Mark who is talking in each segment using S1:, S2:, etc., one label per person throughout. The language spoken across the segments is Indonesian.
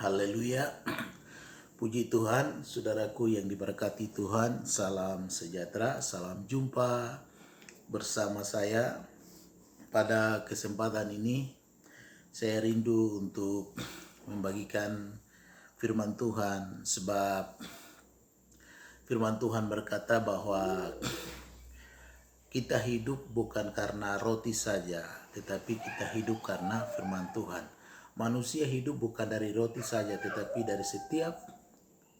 S1: Haleluya. Puji Tuhan, saudaraku yang diberkati Tuhan. Salam sejahtera, salam jumpa bersama saya. Pada kesempatan ini saya rindu untuk membagikan firman Tuhan, sebab firman Tuhan berkata bahwa kita hidup bukan karena roti saja, tetapi kita hidup karena firman Tuhan. Manusia hidup bukan dari roti saja, tetapi dari setiap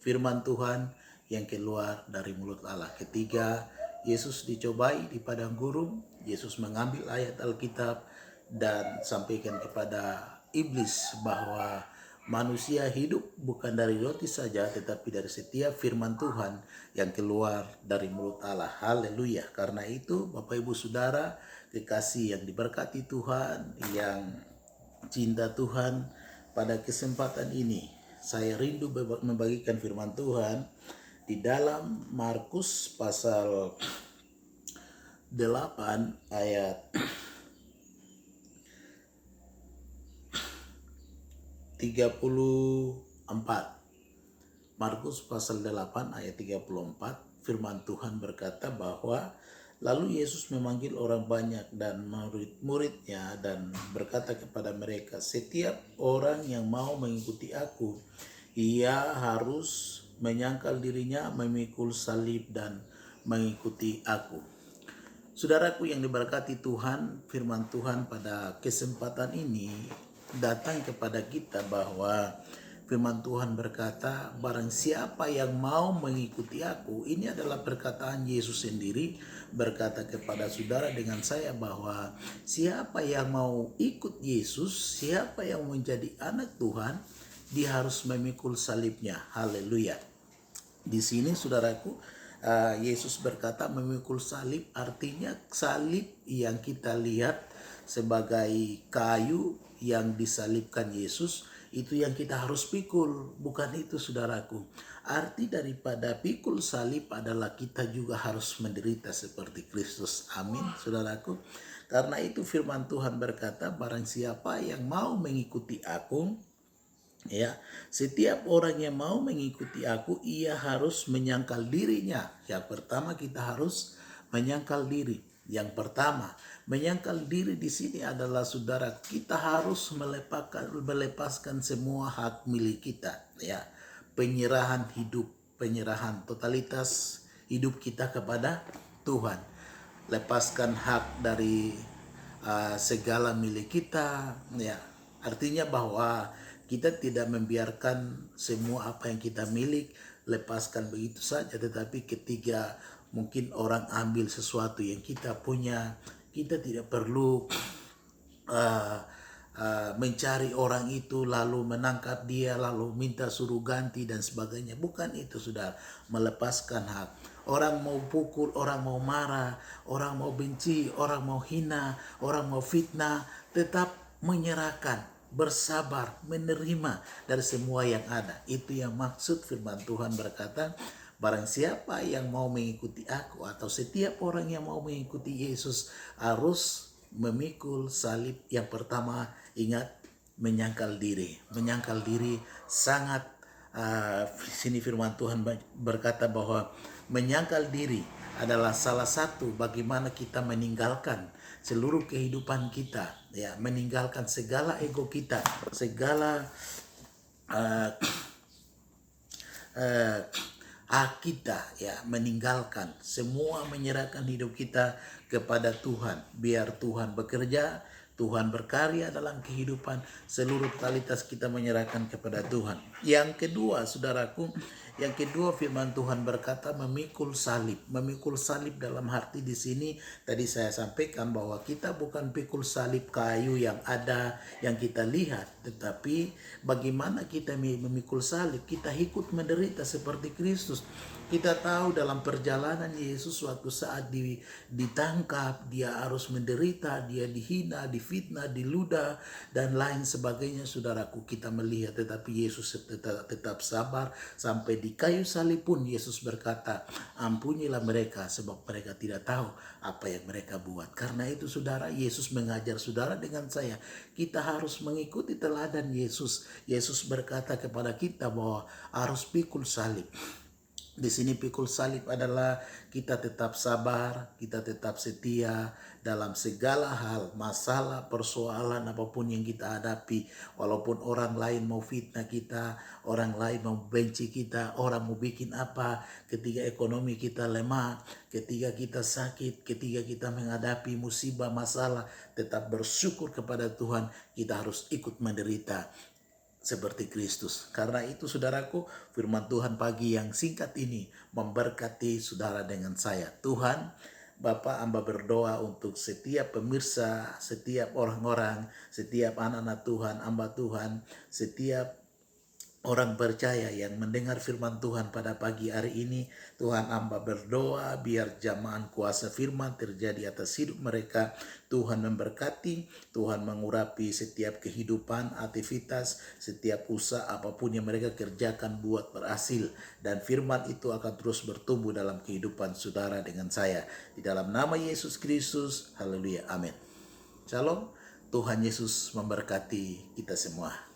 S1: firman Tuhan yang keluar dari mulut Allah. Ketika Yesus dicobai di padang gurun, Yesus mengambil ayat Alkitab dan sampaikan kepada iblis bahwa manusia hidup bukan dari roti saja, tetapi dari setiap firman Tuhan yang keluar dari mulut Allah. Haleluya. Karena itu Bapak Ibu Saudara kekasih yang diberkati Tuhan, yang cinta Tuhan, pada kesempatan ini saya rindu membagikan firman Tuhan di dalam Markus pasal 8 ayat 34. Markus pasal 8 ayat 34, firman Tuhan berkata bahwa lalu Yesus memanggil orang banyak dan murid-muridnya dan berkata kepada mereka, "Setiap orang yang mau mengikuti aku, ia harus menyangkal dirinya, memikul salib dan mengikuti aku." Saudaraku yang diberkati Tuhan, firman Tuhan pada kesempatan ini datang kepada kita bahwa firman Tuhan berkata, barang siapa yang mau mengikuti aku, ini adalah perkataan Yesus sendiri berkata kepada saudara dengan saya bahwa siapa yang mau ikut Yesus, siapa yang menjadi anak Tuhan, dia harus memikul salibnya. Haleluya. Di sini saudaraku, Yesus berkata memikul salib, artinya salib yang kita lihat sebagai kayu yang disalibkan Yesus, itu yang kita harus pikul. Bukan itu saudaraku. Arti daripada pikul salib adalah kita juga harus menderita seperti Kristus. Amin saudaraku. Karena itu firman Tuhan berkata, barang siapa yang mau mengikuti aku, ya, setiap orang yang mau mengikuti aku, ia harus menyangkal dirinya. Yang pertama kita harus menyangkal diri. Yang pertama, menyangkal diri di sini adalah saudara, kita harus melepaskan semua hak milik kita, ya. Penyerahan hidup, penyerahan totalitas hidup kita kepada Tuhan. Lepaskan hak dari segala milik kita, ya. Artinya bahwa kita tidak membiarkan semua apa yang kita milik lepaskan begitu saja, tetapi ketika mungkin orang ambil sesuatu yang kita punya, kita tidak perlu mencari orang itu lalu menangkap dia lalu minta suruh ganti dan sebagainya. Bukan itu saudara, melepaskan hak. Orang mau pukul, orang mau marah, orang mau benci, orang mau hina, orang mau fitnah, tetap menyerahkan, bersabar, menerima dari semua yang ada. Itu yang maksud firman Tuhan berkata, barang siapa yang mau mengikuti aku, atau setiap orang yang mau mengikuti Yesus harus memikul salib. Yang pertama, ingat, menyangkal diri. Menyangkal diri sangat, sini firman Tuhan berkata bahwa menyangkal diri adalah salah satu bagaimana kita meninggalkan seluruh kehidupan kita, ya, meninggalkan segala ego kita, segala kita, ya, meninggalkan semua, menyerahkan hidup kita kepada Tuhan. Biar Tuhan bekerja, Tuhan berkarya dalam kehidupan, seluruh totalitas kita menyerahkan kepada Tuhan. Yang kedua saudaraku, yang kedua firman Tuhan berkata memikul salib. Memikul salib dalam arti di sini tadi saya sampaikan bahwa kita bukan pikul salib kayu yang ada yang kita lihat, tetapi bagaimana kita memikul salib, kita ikut menderita seperti Kristus. Kita tahu dalam perjalanan Yesus suatu saat ditangkap, dia harus menderita, dia dihina, difitnah, diludah, dan lain sebagainya, saudaraku, kita melihat. Tetapi Yesus tetap sabar sampai di kayu salib pun Yesus berkata, ampunilah mereka sebab mereka tidak tahu apa yang mereka buat. Karena itu saudara, Yesus mengajar saudara dengan saya, kita harus mengikuti teladan Yesus. Yesus berkata kepada kita bahwa harus pikul salib. Di sini pikul salib adalah kita tetap sabar, kita tetap setia dalam segala hal, masalah, persoalan apapun yang kita hadapi. Walaupun orang lain mau fitnah kita, orang lain mau benci kita, orang mau bikin apa, ketika ekonomi kita lemah, ketika kita sakit, ketika kita menghadapi musibah, masalah, tetap bersyukur kepada Tuhan. Kita harus ikut menderita seperti Kristus. Karena itu saudaraku, firman Tuhan pagi yang singkat ini memberkati saudara dengan saya. Tuhan, Bapa, hamba berdoa untuk setiap pemirsa, setiap orang-orang, setiap anak-anak Tuhan, hamba Tuhan, setiap orang percaya yang mendengar firman Tuhan pada pagi hari ini. Tuhan, hamba berdoa biar jamahan kuasa firman terjadi atas hidup mereka. Tuhan memberkati, Tuhan mengurapi setiap kehidupan, aktivitas, setiap usaha apapun yang mereka kerjakan buat berhasil. Dan firman itu akan terus bertumbuh dalam kehidupan saudara dengan saya. Di dalam nama Yesus Kristus, haleluya, amin. Shalom, Tuhan Yesus memberkati kita semua.